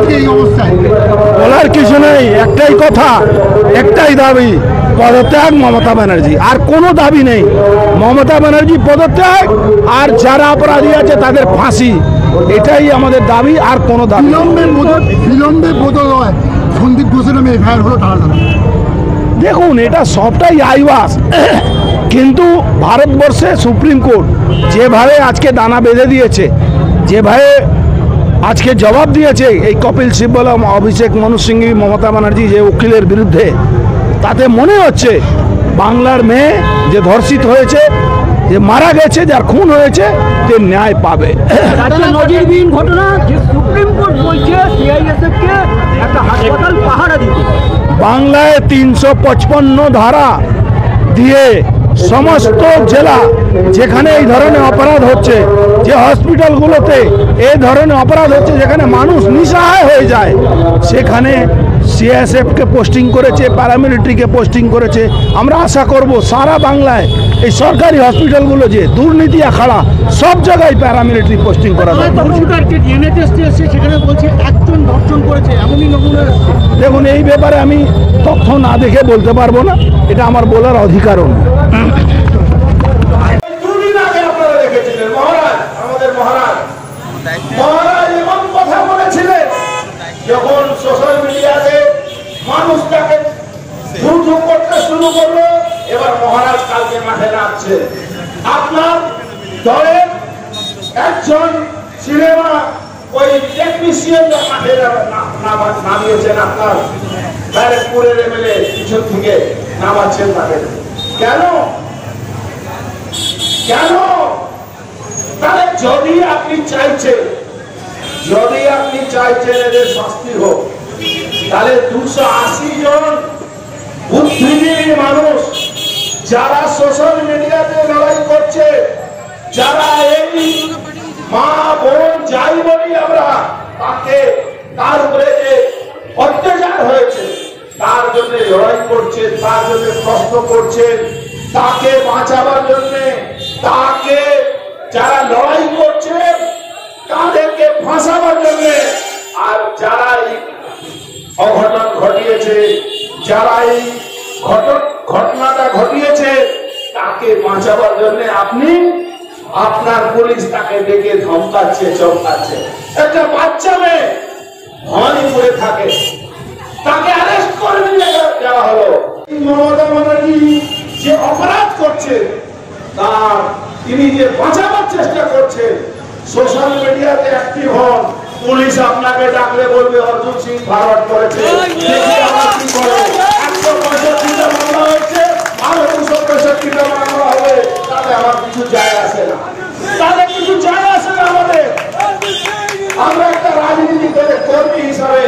আজকে এই অবস্থায়? বলার কিছু নেই, একটাই কথা, একটাই দাবি, পদত্যাগ মমতা ব্যানার্জি। আর কোনো দাবি নেই, মমতা ব্যানার্জি পদত্যাগ, আর যারা অপরাধী আছে তাদের ফাঁসি, এটাই আমাদের দাবি, আর কোনো দাবি। বিলম্বে বদল হয়, সন্দীপ ঘোষের নামে এফআইআর হলো টানা। দেখুন, এটা সবটাই আইওয়াস, কিন্তু ভারতবর্ষে সুপ্রিম কোর্ট যেভাবে আজকে দানা বেঁধে দিয়েছে, যেভাবে আজকে জবাব দিয়েছে এই কপিল সিব্বল, অভিষেক মনু সিংভি, মমতা ব্যানার্জি যে উকিলের বিরুদ্ধে, তাতে মনে হচ্ছে বাংলার মেয়ে যে ধর্ষিত হয়েছে, যে মারা গেছে, যার খুন হয়েছে, সে ন্যায় পাবে। নজিরবিহীন ঘটনা যে সুপ্রিম কোর্ট বলছে সিআইএসএফকে একটা হাসপাতাল পাহারা দিতে। বাংলায় 355 ধারা দিয়ে সমস্ত জেলা যেখানে এই ধরনের অপরাধ হচ্ছে, যে হসপিটালগুলোতে এই ধরনের অপরাধ হচ্ছে, যেখানে মানুষ নিঃসহায় হয়ে যায়, সেখানে সিএসএফকে পোস্টিং করেছে, প্যারামিলিটারিকে পোস্টিং করেছে। আমরা আশা করব সারা বাংলায় এই সরকারি হসপিটালগুলো যে দুর্নীতি আখড়া, সব জায়গায় প্যারামিলিটারি পোস্টিং করা হবে। সেখানে বলছে একজন ধর্ষণ করেছে, এমনই নমুনা আসছে। দেখুন, এই ব্যাপারে আমি তথ্য না দেখে বলতে পারবো না, এটা আমার বলার অধিকারও নেই। দুদিন আগে আপনারা দেখেছিলেন আমাদের মহারাজ এমন কথা বলেছিলেন, যখন সোশ্যাল মিডিয়াতে মানুষ তাকে ধু করতে শুরু করলো, এবার মহারাজ কালকে মাঠে নামছে। আপনার দলের একজন সিনেমা ওই টেকনিশিয়ানরা মাঠে নামিয়েছেন, আপনার ব্যারেকপুরের এমএলএ পিছন থেকে নামাচ্ছেন তাদের। কেন? তাহলে যদি আপনি চাইছেন এদের শাস্তি হোক, তাহলে 280 জন বুদ্ধিজীবী মানুষ যারা সোশ্যাল মিডিয়াতে লড়াই করছে, যারা এই মা বোন যাই বলি আমরা, তার উপরে যে অত্যাচার হয়েছে, তার জন্য লড়াই করছে, তার জন্য প্রশ্ন করছে, তাকে বাঁচাবার জন্য, তাকে যারা লড়াই করছে তাদেরকে ফাঁসাবার জন্য, আর যারা এই অঘটন ঘটিয়েছে, যারা এই ঘটনাটা ঘটিয়েছে, তাকে বাঁচাবার জন্য আপনার পুলিশ তাকে ডেকে ধমকাচ্ছে, চমকাচ্ছে। একটা বাচ্চা মেয়ে ভয় করে থাকে, তাকে অ্যারেস্ট করে নিয়ে যাওয়া হলো। মমতা ব্যানার্জি যে অপরাধ করছে, তিনি যে বাঁচাবার চেষ্টা করছেন, সোশ্যাল মিডিয়াতে অ্যাক্টিভ হন, পুলিশ আপনাকে ডাকলে বলবে অর্জুন সিং ফরওয়ার্ড করেছে, 165টা মামলা হয়েছে, আরো 265টা মামলা হবে, তাতে আমার কিছু যায় আসে না, আমাদের। আমরা একটা রাজনীতি কর্মী হিসাবে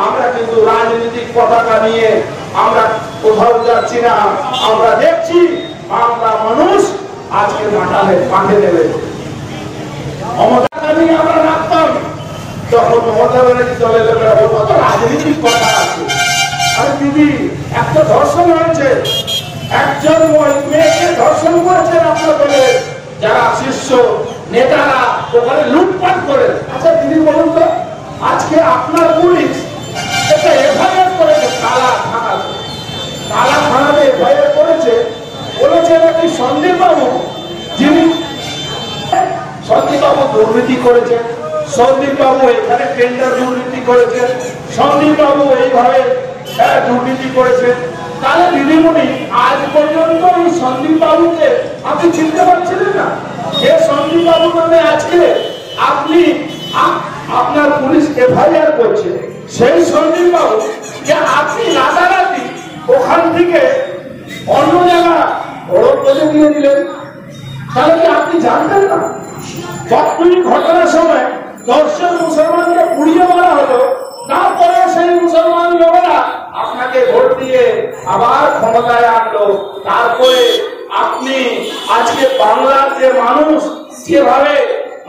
আমরা কিন্তু রাজনৈতিক পতাকা নিয়ে আমরা কোথাও যাচ্ছি না। আমরা দেখছি বাংলা মানুষ আজকে মাঠে নেবে। মমতা নিয়ে আমরা রাখতাম, যখন মমতা ব্যানার্জি দলের লোকেরা বলবো তো রাজনীতিক কথা আছে। আরে দিদি, একটা ধর্ষণ হয়েছে, একজন মেয়েকে ধর্ষণ করেছেন আপনার দলের যারা শীর্ষ নেতারা, ওখানে লুটপাট করে। আচ্ছা দিদি বলুন তো, আজকে আপনার পুলিশ একটা এফআইআর করেছে কালা থানাতে এফআইআর করেছে, বলেছে নাকি সন্দীপবাবু দুর্নীতি করেছেন, সন্দীপবাবু এখানে টেন্ডার দুর্নীতি করেছেন, সন্দীপবাবু এইভাবে দুর্নীতি করেছেন। তাহলে দিদিমণি, আজ পর্যন্ত এই সন্দীপবাবুকে আপনি চিনতে পারছিলেন না? যে সন্দীপবাবু নামে আজকে আপনার পুলিশ এফআইআর করছে, সেই সন্দীপবাবু যে আপনি রাতারাতি ওখান থেকে অন্য জায়গা বড় পদে দিয়ে দিলেন, তাহলে কি আপনি জানতেন না? বকটুই ঘটনার সময় 10 জন মুসলমানকে পুড়িয়ে মারা হলো, তারপরে সেই মুসলমান লোকেরা আপনাকে ভোট দিয়ে আবার ক্ষমতায় আনলো। তারপরে আপনি আজকে বাংলার যে মানুষ যেভাবে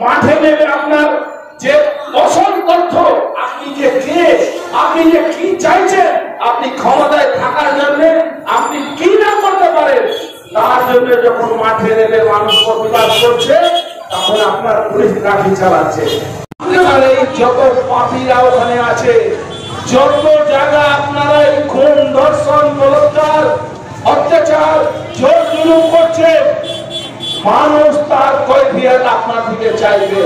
মাঠে নেবে, আপনার যে অসল তথ্য, আপনি যে কে, আপনি যে কি চাইছেন, আপনি ক্ষমতায় থাকার জন্য আপনি কি না করতে পারেন, তার জন্য যখন মাঠে নেবে মানুষ প্রতিবাদ করছে, তখন আপনার পুলিশ লাঠি চালাচ্ছে। আপনার এই যত পাপীরা ওখানে আছে, যত জায়গা আপনারা এই খুন, ধর্ষণ, বলাৎকার, অত্যাচার, জোর জুলুম করছেন, মানুষ তার কৈফিয়ত আপনার দিকে চাইবে,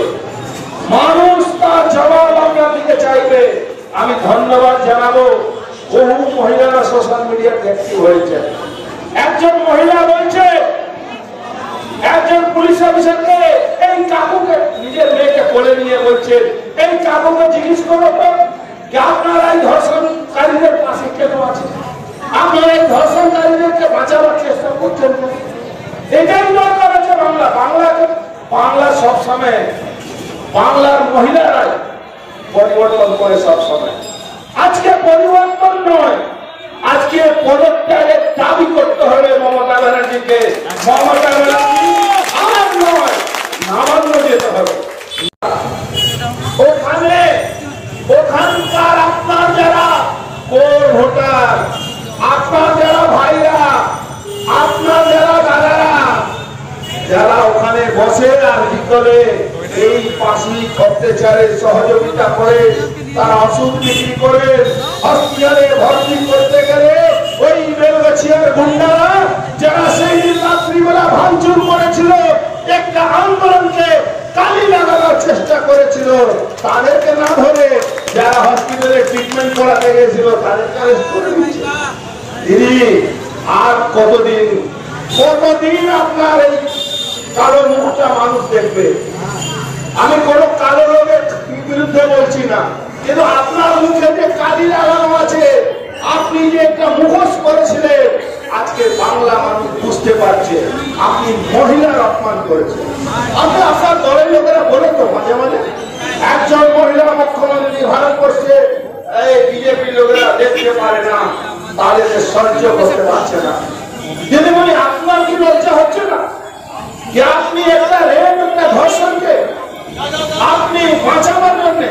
মানুষ তার জবাব আপনার দিকে চাইবে। আমি ধন্যবাদ জানাবো, বহু মহিলারা সোশ্যাল মিডিয়াতে অ্যাক্টিভ হয়েছে। একজন মহিলা বলছে, একজন পুলিশ অফিসারকে, এই কাকুকে, নিজের মেয়েকে কোলে নিয়ে বলছে, এই কাকুকে জিজ্ঞেস করো তো যে আপনারা এই ধর্ষণকারীদের পাশে কেন আছে, আপনারা এই ধর্ষণকারীদেরকে বাঁচাবার চেষ্টা করছেন না। এটাই দরকার আছে বাংলা সবসময়, বাংলার মহিলারাই পরিবর্তন করে সবসময়। আজকে পরিবর্তন নয়, আজকে পদত্যাগের দাবি করতে হবে মমতা ব্যানার্জিকে। মমতা ব্যানার্জি আর নয়, নামান্য যেতে হবে। ওখানকার আপনার যারা কোর ভোটার, আপনার যারা ভাইরা, আপনার যারা দাদারা, যারা ওখানে বসে আর বিকলে এই পাশবিক অত্যাচারের সহযোগিতা করে, তারা ওষুধ বিক্রি করে হসপিটালে ভর্তি করতে গেলে ওই বেলগাছিয়ার গুন্ডারা যারা সেই দিন রাত্রিবেলা ভাঙচুর করেছিল, একটা আন্দোলনকে কালি লাগানোর চেষ্টা করেছিল, তাদেরকে না ধরে যারা হসপিটালে ট্রিটমেন্ট করাতে গেছিল তাদেরকে অ্যারেস্ট করে দিয়েছে। দিদি আর কতদিন আপনার এই কালো মুখটা মানুষ দেখবে? আমি কোন কালো লোকের বিরুদ্ধে বলছি না, কিন্তু আপনার মুখে যে কালি লাগানো আছে, আপনি যে একটা মুখোশ করেছিলেন, আজকে বাংলা মানুষ বুঝতে পারছে আপনি মহিলার অপমান করেছেন। আপনি আপনার দলের লোকেরা বলে তো মাঝে মাঝে, একজন মহিলা মুখ্যমন্ত্রী ভারতবর্ষে বিজেপি লোকেরা দেখতে পারে না, তাহলে সহ্য করতে পারছে না। যদি বলি আপনার কি লজ্জা হচ্ছে না যে আপনি একটা রেপ, একটা ধর্ষণকে আপনি বাঁচাবার জন্য